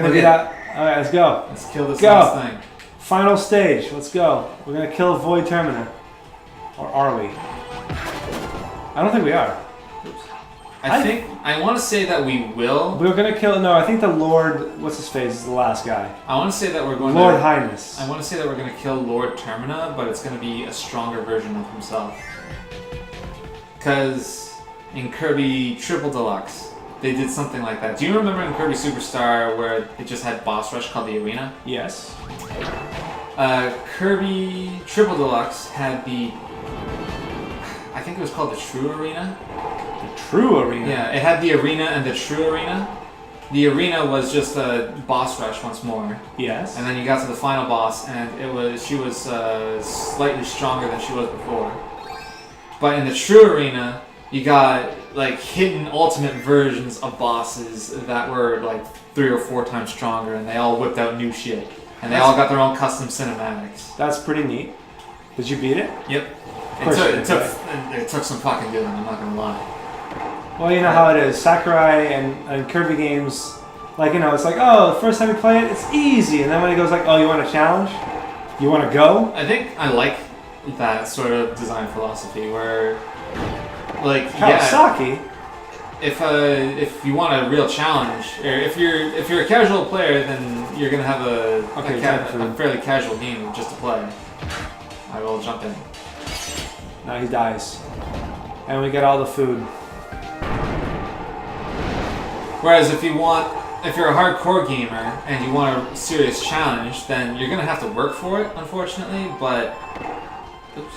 gonna be that. All right, let's go. Let's kill this last thing. Final stage. Let's go. We're gonna kill Void Termina, or are we? I don't think we are. Oops. I want to say that we will. We were gonna kill. No, I think the Lord. What's his face? Is the last guy. I want to say that we're going. Lord Highness. I want to say that we're gonna kill Lord Termina, but it's gonna be a stronger version of himself. Because in Kirby Triple Deluxe, they did something like that. Do you remember in Kirby Superstar where it just had boss rush called the Arena? Yes. Kirby Triple Deluxe had the. I think it was called the True Arena. The True Arena? Yeah, it had the Arena and the True Arena. The Arena was just a boss rush once more. Yes. And then you got to the final boss, and she was slightly stronger than she was before. But in the True Arena, you got like hidden ultimate versions of bosses that were like 3 or 4 times stronger, and they all whipped out new shit. And they all got their own custom cinematics. That's pretty neat. Did you beat it? Yep. It took some fucking doing, I'm not gonna lie. Well, you know how it is. Sakurai and Kirby games, like, you know, it's like, oh, the first time you play it, it's easy. And then when it goes like, oh, you want a challenge? You want to go? I think I like that sort of design philosophy where, like, Kawasaki. Yeah, if you want a real challenge, or if you're a casual player, then you're gonna have a fairly casual game just to play. I will jump in. Now he dies, and we get all the food. Whereas if you're a hardcore gamer and you want a serious challenge, then you're gonna have to work for it, unfortunately. But oops.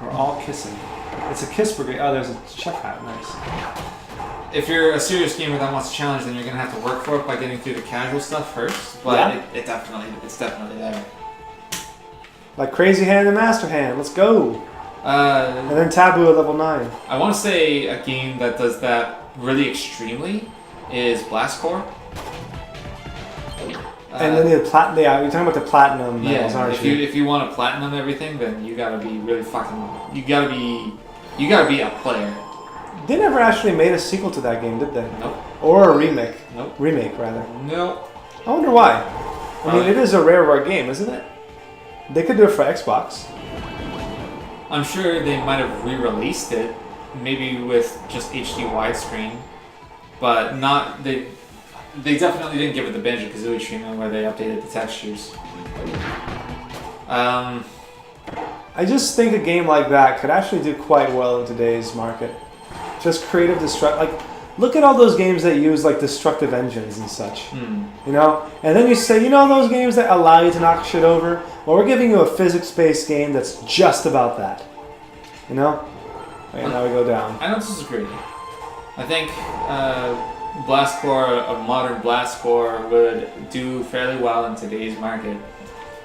We're all kissing. It's a kiss brigade. Oh, there's a chef hat. Nice. If you're a serious gamer that wants a challenge, then you're gonna have to work for it by getting through the casual stuff first. But yeah. it's definitely there. Like Crazy Hand and Master Hand. Let's go. And then Taboo at level 9. I want to say a game that does that really extremely is Blast Corps. And then the platinum. Yeah, you're talking about the platinum medals, aren't you? If you want to platinum everything, then you gotta be really fucking. You gotta be a player. They never actually made a sequel to that game, did they? Nope. Or a remake. Nope. Remake, rather. Nope. I wonder why. I mean, it is a rare game, isn't it? They could do it for Xbox. I'm sure they might have re-released it, maybe with just HD widescreen, but not they definitely didn't give it the Banjo-Kazooie treatment where they updated the textures. I just think a game like that could actually do quite well in today's market. Just creative look at all those games that use like destructive engines and such. You know? And then you say, you know those games that allow you to knock shit over? Well, we're giving you a physics-based game that's just about that. You know? Okay, now we go down. I don't disagree. I think Blast Corps, a modern Blast Corps, would do fairly well in today's market.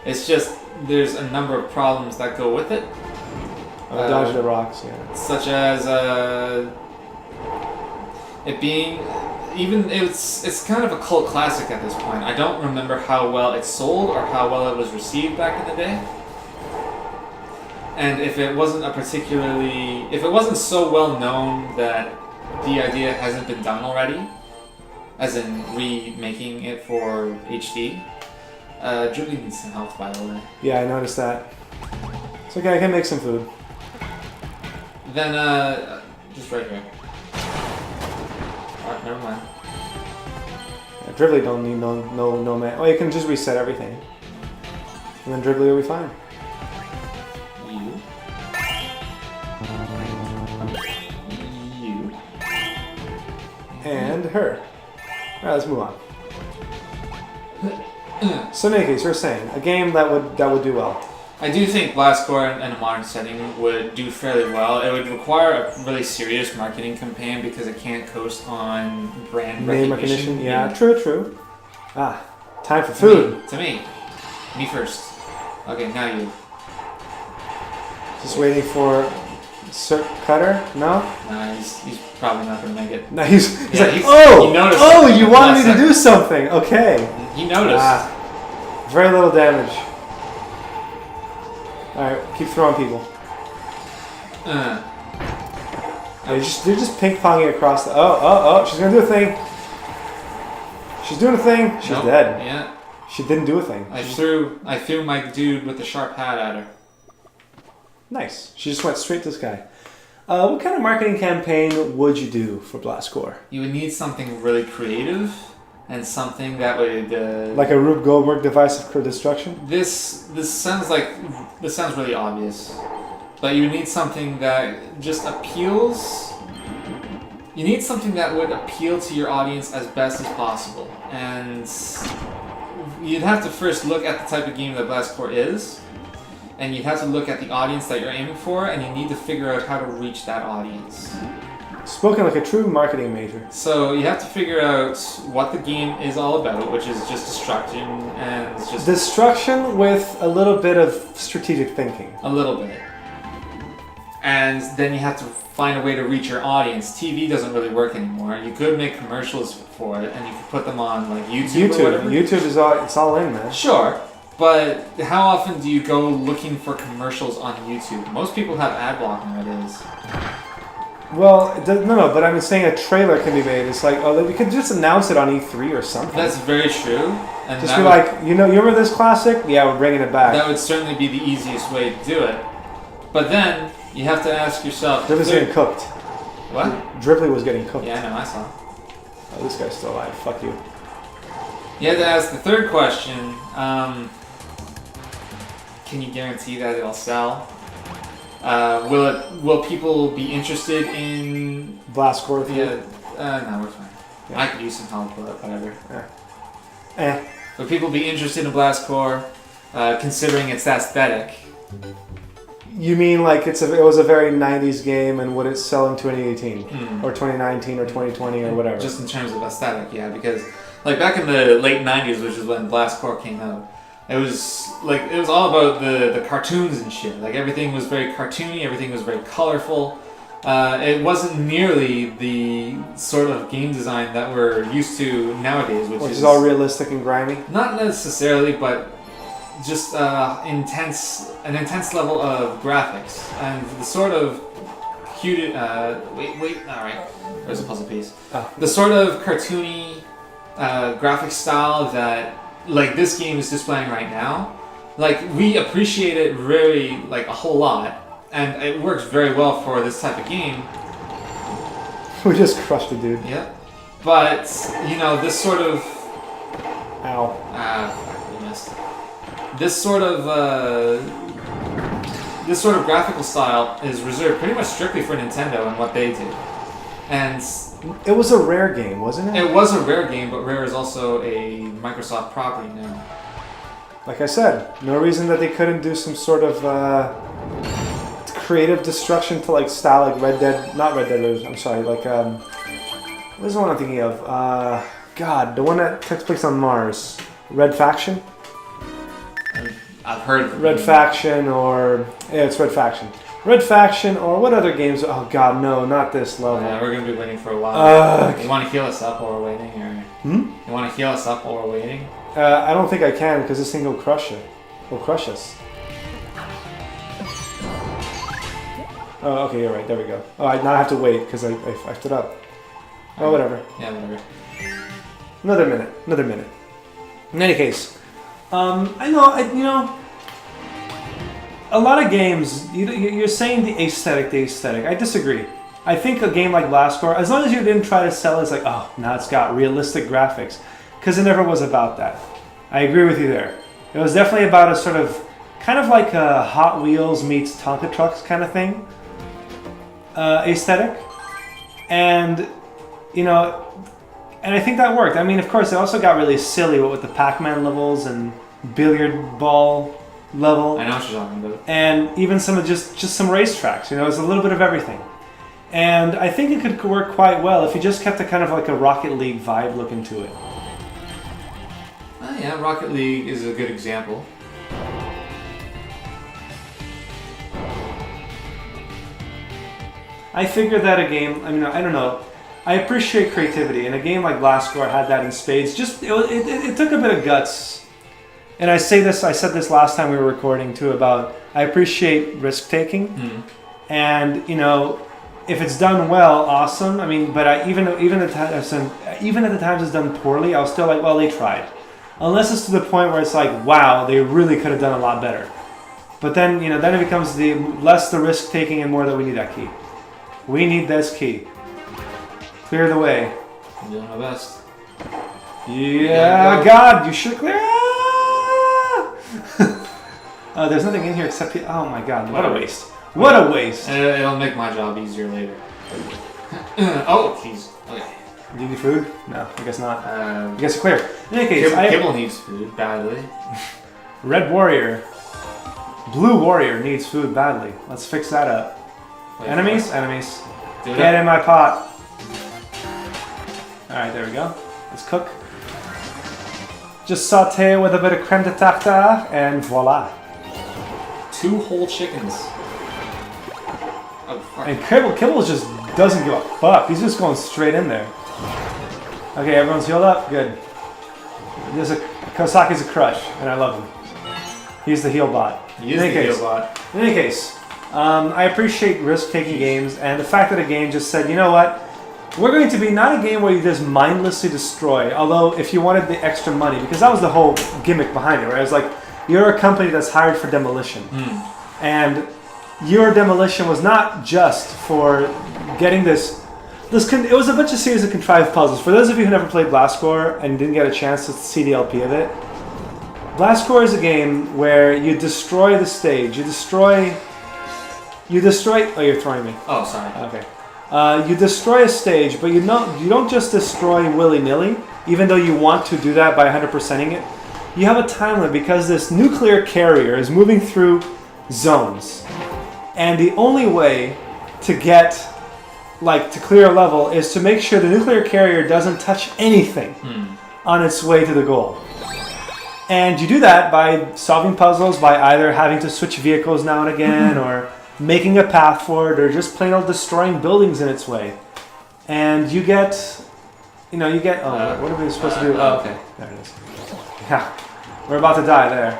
It's just, there's a number of problems that go with it. Dodge the rocks, yeah. Such as it being, it's kind of a cult classic at this point. I don't remember how well it sold or how well it was received back in the day. And if it wasn't so well known that the idea hasn't been done already, as in remaking it for HD, Julie needs some help, by the way. Yeah, I noticed that. It's okay, I can make some food. Then, just right here. Alright, never mind. Yeah, Dribbly don't need no man. Oh, you can just reset everything. And then Dribbly will be fine. You. And her. Alright, let's move on. So in any case, you're saying a game that would do well. I do think Blast Corps in a modern setting would do fairly well. It would require a really serious marketing campaign because it can't coast on brand name recognition. Yeah, true. Ah, time for food. To me. Me first. Okay, now you. Just waiting for Sir Cutter? No? Nah, he's probably not gonna make it. No, he's like, he oh, noticed you wanted me to do something. Okay. He noticed. Very little damage. Alright, keep throwing people. They're just ping-ponging across the... Oh, she's gonna do a thing. She's doing a thing. She's dead. Yeah. She didn't do a thing. I threw my dude with the sharp hat at her. Nice. She just went straight to the sky. What kind of marketing campaign would you do for Blast Corps? You would need something really creative and something that would like a Rube Goldberg device of destruction. This sounds really obvious, but you need something that just appeals. You need something that would appeal to your audience as best as possible, and you'd have to first look at the type of game that Blast Corps is. And you have to look at the audience that you're aiming for, and you need to figure out how to reach that audience. Spoken like a true marketing major. So you have to figure out what the game is all about, which is just destruction and it's just destruction with a little bit of strategic thinking. A little bit. And then you have to find a way to reach your audience. TV doesn't really work anymore. You could make commercials for it, and you could put them on like YouTube or whatever. YouTube is all in, man. Sure. But how often do you go looking for commercials on YouTube? Most people have ad block nowadays. Well, no, but I'm saying a trailer can be made. It's like, we could just announce it on E3 or something. That's very true. And just be like, you remember this classic? Yeah, we're bringing it back. That would certainly be the easiest way to do it. But then, you have to ask yourself... Dribbly's getting cooked. What? Dribbly was getting cooked. Yeah, I know, I saw. Oh, this guy's still alive. Fuck you. You have to ask the third question. Can you guarantee that it'll sell? Will people be interested in Blast Corps? Yeah. No, we're fine. Yeah. I could use some help, but whatever. Yeah. Will people be interested in Blast Corps, considering its aesthetic? You mean like it was a very 90s game, and would it sell in 2018 or 2019 or 2020 or whatever? Just in terms of aesthetic, yeah, because like back in the late 90s, which is when Blast Corps came out. It was all about the cartoons and shit. Like everything was very cartoony, everything was very colorful. It wasn't nearly the sort of game design that we're used to nowadays, which is all realistic and grimy. Not necessarily, but just an intense level of graphics and the sort of cute. Wait, all right. There's a puzzle piece. Oh. The sort of cartoony graphic style that. Like this game is displaying right now, like we appreciate it really like a whole lot, and it works very well for this type of game. We just crushed the dude. Yeah, but this sort of fuck, we missed. This sort of graphical style is reserved pretty much strictly for Nintendo and what they do, and. It was a Rare game, wasn't it? It was a Rare game, but Rare is also a Microsoft property now. Like I said, no reason that they couldn't do some sort of creative destruction to like style like Red Dead, not Red Dead Redemption, I'm sorry, like what is the one I'm thinking of? God, the one that takes place on Mars. Red Faction? I've heard of it. Red Faction it's Red Faction. Red Faction, or what other games? Oh God, no, not this level. Yeah, we're gonna be waiting for a while. You want to heal us up while we're waiting, or? You want to heal us up while we're waiting? I don't think I can because this thing will crush it. Will crush us. Oh, okay, you're right. There we go. Oh, now I have to wait because I fucked it up. Oh, whatever. Yeah, whatever. Another minute. In any case, I know. A lot of games, you're saying the aesthetic. I disagree. I think a game like Blast Corps, as long as you didn't try to sell it as like, oh, now it's got realistic graphics, because it never was about that. I agree with you there. It was definitely about a sort of, kind of like a Hot Wheels meets Tonka Trucks kind of thing, aesthetic. And, and I think that worked. I mean, of course, it also got really silly with the Pac-Man levels and billiard ball level. I know what you're talking about. And even some of just some racetracks, it's a little bit of everything. And I think it could work quite well if you just kept a kind of like a Rocket League vibe look into it. Yeah, Rocket League is a good example. I figured that a game, I don't know. I appreciate creativity, and a game like Blast Corps had that in spades. Just it took a bit of guts. And I said this last time we were recording too, about I appreciate risk taking, and if it's done well, awesome. I mean, but even at the times it's done poorly, I was still like, well, they tried. Unless it's to the point where it's like, wow, they really could have done a lot better. But then, then it becomes the less the risk taking and more that we need that key. We need this key. Clear the way. I'm doing my best. Yeah, God, you should clear. There's nothing in here except. Oh my God, what a waste. What a waste. It'll make my job easier later. Oh, jeez. Okay. Do you need food? No, I guess not. I guess you're clear. In any case, Kibble needs food badly. Red Warrior. Blue Warrior needs food badly. Let's fix that up. Wait, Enemies? Enemies. Get in my pot. Alright, there we go. Let's cook. Just saute it with a bit of creme de tartare, and voila. 2 whole chickens. Oh, fuck. And Kibble just doesn't give a fuck. He's just going straight in there. Okay, everyone's healed up? Good. Kosaki's a crush, and I love him. He's the heal bot. He is the heal bot. In any case, I appreciate risk-taking games, and the fact that a game just said, you know what? We're going to be not a game where you just mindlessly destroy, although if you wanted the extra money, because that was the whole gimmick behind it, right? It was like, you're a company that's hired for demolition. And your demolition was not just for getting this it was a bunch of series of contrived puzzles. For those of you who never played Blast Corps and didn't get a chance to see the LP of it, Blast Corps is a game where you destroy the stage. You destroy... Oh, you're throwing me. Oh, sorry. Okay. You destroy a stage, but you don't just destroy willy-nilly, even though you want to do that by 100%ing it. You have a time limit because this nuclear carrier is moving through zones. And the only way to get... to clear a level is to make sure the nuclear carrier doesn't touch anything on its way to the goal. And you do that by solving puzzles, by either having to switch vehicles now and again, or making a path for it, or just plain old destroying buildings in its way. And you get, what are we supposed to do? Oh, okay, there it is. Yeah, we're about to die there.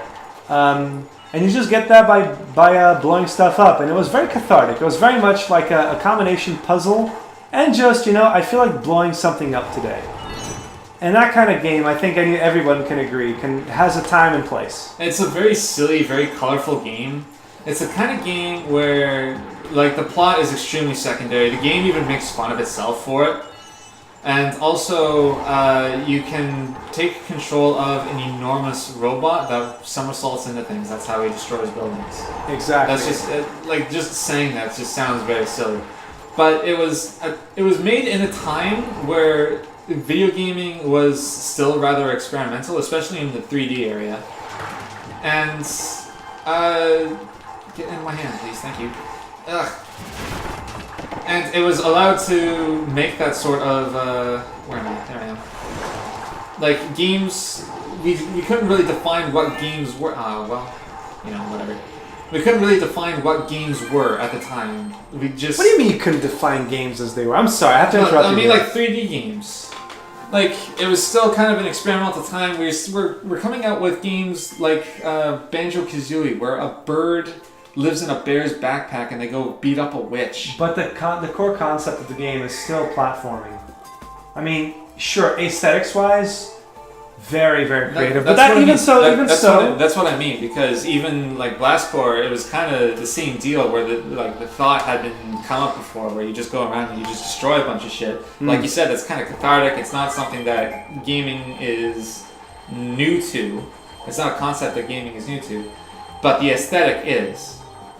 And you just get that by blowing stuff up, and it was very cathartic. It was very much like a combination puzzle, and just, I feel like blowing something up today. And that kind of game, I think everyone can agree, has a time and place. It's a very silly, very colorful game. It's the kind of game where, the plot is extremely secondary. The game even makes fun of itself for it. And also, you can take control of an enormous robot that somersaults into things. That's how he destroys buildings. Exactly. That's just, just saying that just sounds very silly. But it was made in a time where video gaming was still rather experimental, especially in the 3D area. And, get in my hand, please, thank you. Ugh. And it was allowed to make that sort of, where am I? There I am. Games, we couldn't really define what games were, whatever. We couldn't really define what games were at the time. We just... What do you mean you couldn't define games as they were? I'm sorry, I have to interrupt you. I mean, 3D games. It was still kind of an experimental time. We're coming out with games like Banjo-Kazooie, where a bird lives in a bear's backpack and they go beat up a witch. But the core concept of the game is still platforming. I mean, sure, aesthetics-wise, very, very creative. That's what I mean, because even Blast Corps, it was kind of the same deal where the thought had been come up before, where you just go around and you just destroy a bunch of shit. Like you said, it's kind of cathartic. It's not something that gaming is new to. It's not a concept that gaming is new to, but the aesthetic is.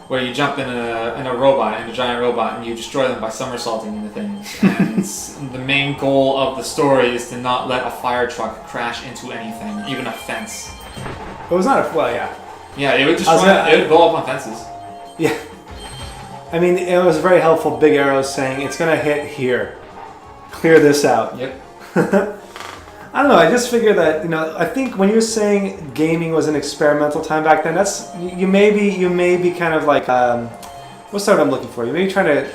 Where you jump in a robot, in a giant robot, and you destroy them by somersaulting into things. And the main goal of the story is to not let a fire truck crash into anything, even a fence. It was not yeah. Yeah, it would it would go up on fences. Yeah. I mean, it was very helpful, big arrows saying, it's going to hit here. Clear this out. Yep. I don't know, I just figured that, I think when you're saying gaming was an experimental time back then, that's, you may be kind of what's the word I'm looking for? You may be trying to,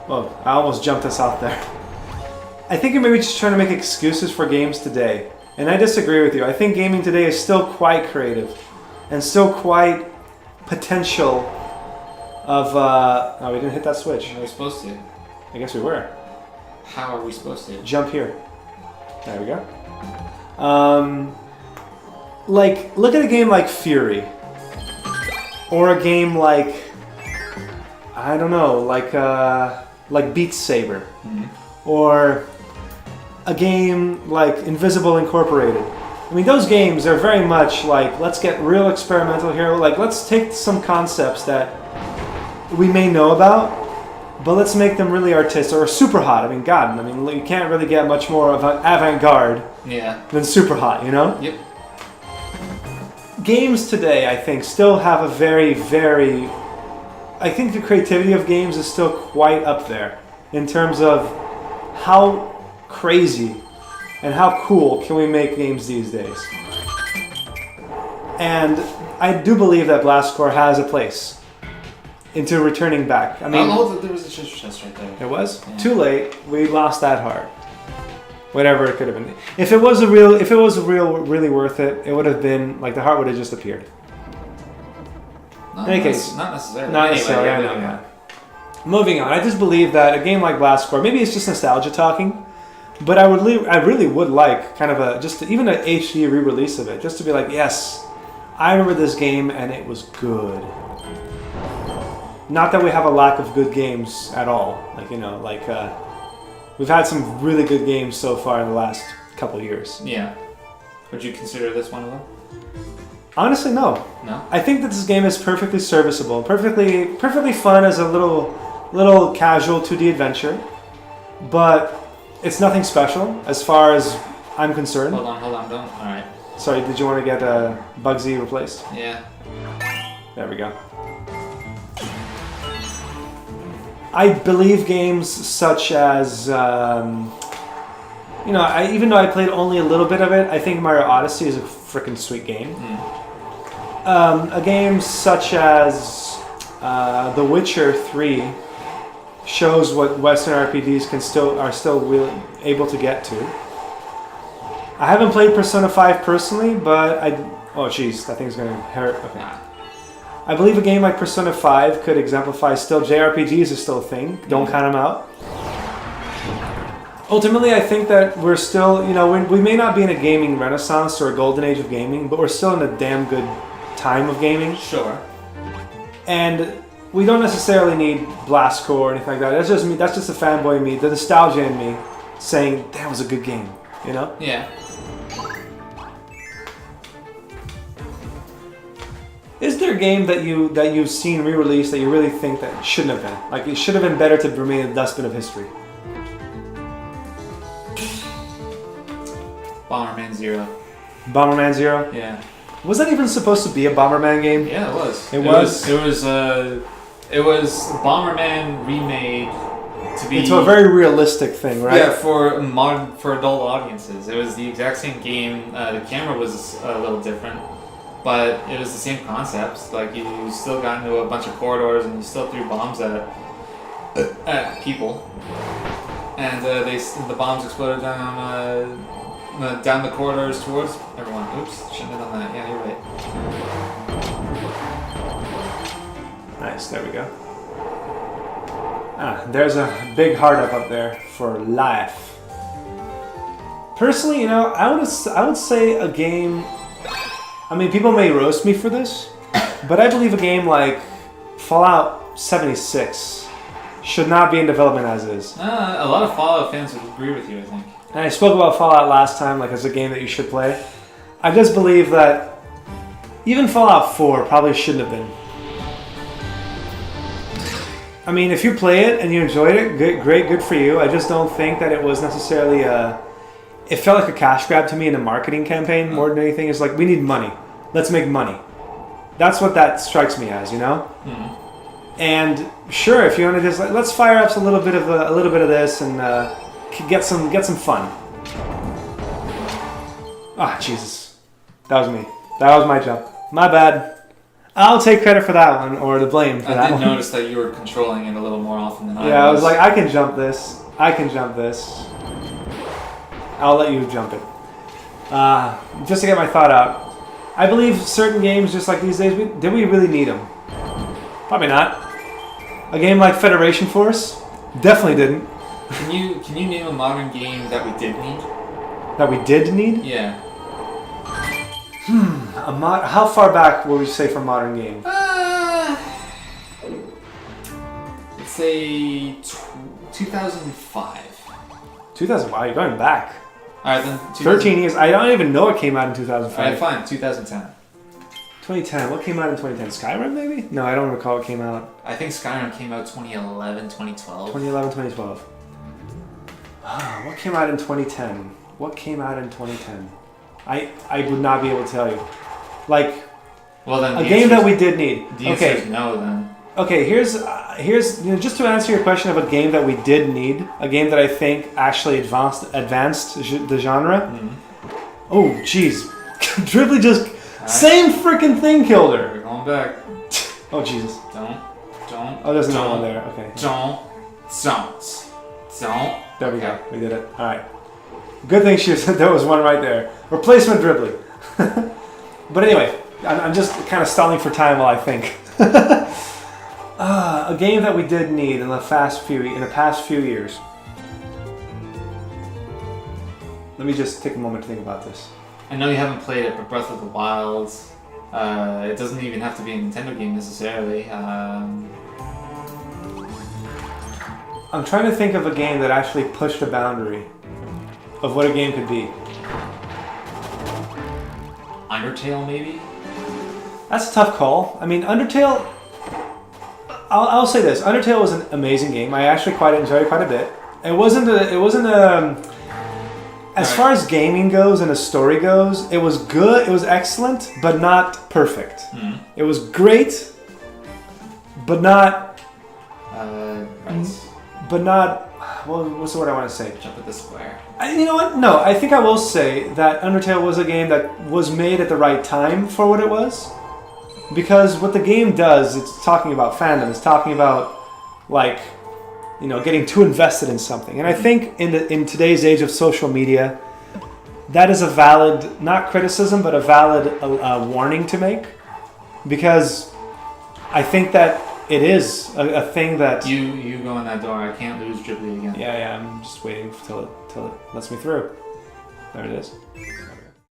I almost jumped us off there. I think you're maybe just trying to make excuses for games today. And I disagree with you. I think gaming today is still quite creative and still quite potential of, we didn't hit that switch. I was supposed to. I guess we were. How are we supposed to? Jump here. There we go. Like, look at a game like Fury. Or a game like, I don't know, like Beat Saber. Or a game like Invisible Incorporated. I mean, those games are very much like, let's get real experimental here. Like, let's take some concepts that we may know about, but let's make them really artistic or super hot. I mean, God, you can't really get much more of an avant-garde than super hot, you know? Yep. Games today, I think, still have a very, very... I think the creativity of games is still quite up there in terms of how crazy and how cool can we make games these days. And I do believe that Blastcore has a place into returning back. I mean, there was a treasure chest right there. It was? Yeah. Too late. We lost that heart. Whatever it could have been. If it was really worth it, it would have been like the heart would have just appeared. Not In any case, not necessarily. Not necessarily. I know. Yeah. Moving on. I just believe that a game like Blastcore, maybe it's just nostalgia talking, but I really would like kind of even an HD re-release of it, just to be like, yes, I remember this game and it was good. Not that we have a lack of good games at all. We've had some really good games so far in the last couple of years. Yeah. Would you consider this one of them? Honestly, no. No? I think that this game is perfectly serviceable, perfectly fun as a little casual 2D adventure, but it's nothing special as far as I'm concerned. Hold on, don't. Alright. Sorry, did you want to get Bugsy replaced? Yeah. There we go. I believe games such as, even though I played only a little bit of it, I think Mario Odyssey is a freaking sweet game. A game such as The Witcher 3 shows what Western RPGs are still really able to get to. I haven't played Persona 5 personally, but oh jeez, that thing's gonna hurt. Okay. I believe a game like Persona 5 could exemplify still JRPGs is still a thing. Don't count them out. Ultimately, I think that we're still, we may not be in a gaming renaissance or a golden age of gaming, but we're still in a damn good time of gaming. Sure. And we don't necessarily need Blastcore or anything like that. That's just me. That's just the fanboy in me, the nostalgia in me, saying that was a good game. You know? Yeah. Is there a game that you've seen re-released that you really think that shouldn't have been? Like, it should have been better to remain in the dustbin of history? Bomberman Zero. Bomberman Zero? Yeah. Was that even supposed to be a Bomberman game? Yeah, it was. It was? It was Bomberman remade to be... It's a very realistic thing, right? Yeah, for adult audiences. It was the exact same game. The camera was a little different. But it was the same concept. Like, you still got into a bunch of corridors and you still threw bombs at people. And the bombs exploded down the corridors towards everyone. Oops, shouldn't have done that. Yeah, you're right. Nice, there we go. There's a big heart up there for life. Personally, I would say a game... I mean, people may roast me for this, but I believe a game like Fallout 76 should not be in development as is. A lot of Fallout fans would agree with you, I think. And I spoke about Fallout last time, like as a game that you should play. I just believe that even Fallout 4 probably shouldn't have been. I mean, if you play it and you enjoyed it, great, good for you. I just don't think that it was necessarily it felt like a cash grab to me in a marketing campaign more than anything. It's like, we need money. Let's make money. That's what that strikes me as, Mm-hmm. And sure, if you want to just let's fire up a little bit of this and get some fun. Jesus, that was me. That was my jump. My bad. I'll take credit for that one, or the blame for that one. I did notice that you were controlling it a little more often than I was. Yeah, I was like, I can jump this. I'll let you jump it. Just to get my thought out. I believe certain games, just like these days, did we really need them? Probably not. A game like Federation Force, Definitely didn't. Can you name a modern game that we did need? That we did need? Yeah. How far back would we say for modern game? Let's say 2005. 2000. Wow, you're going back. All right, then. 13 years. I don't even know it came out in 2005. All right, fine. 2010. 2010. What came out in 2010? Skyrim, maybe? No, I don't recall what came out. I think Skyrim came out 2011, 2012. 2011, 2012. What came out in 2010? What came out in 2010? I would not be able to tell you. Like, well, then a game that we did need. The answer is no, then. Okay, here's just to answer your question of a game that we did need, a game that I think actually advanced the genre. Mm-hmm. Oh, jeez, Dribbly just same freaking thing killed her. We're going back. Oh Jesus! Don't. Oh, there's another one there. Okay. Don't. There we go. We did it. All right. Good thing there was one right there. Replacement Dribbly. But anyway, I'm just kind of stalling for time while I think. A game that we did need in the past few years. Let me just take a moment to think about this. I know you haven't played it, but Breath of the Wild. It doesn't even have to be a Nintendo game necessarily. I'm trying to think of a game that actually pushed a boundary of what a game could be. Undertale, maybe? That's a tough call. I mean, Undertale... I'll say this. Undertale was an amazing game. I actually enjoyed it quite a bit. It wasn't as far as gaming goes and a story goes, it was good, it was excellent, but not perfect. Mm. It was great, but not... Right. But not... Well, what's the word I want to say? Jump at the square. You know what? No, I think I will say that Undertale was a game that was made at the right time for what it was. Because what the game does, it's talking about fandom. It's talking about, like, getting too invested in something. And I think in today's age of social media, that is a valid, not criticism, but a valid warning to make. Because I think that it is a thing that... You go in that door. I can't lose Ghibli again. Yeah, I'm just waiting till it lets me through. There it is.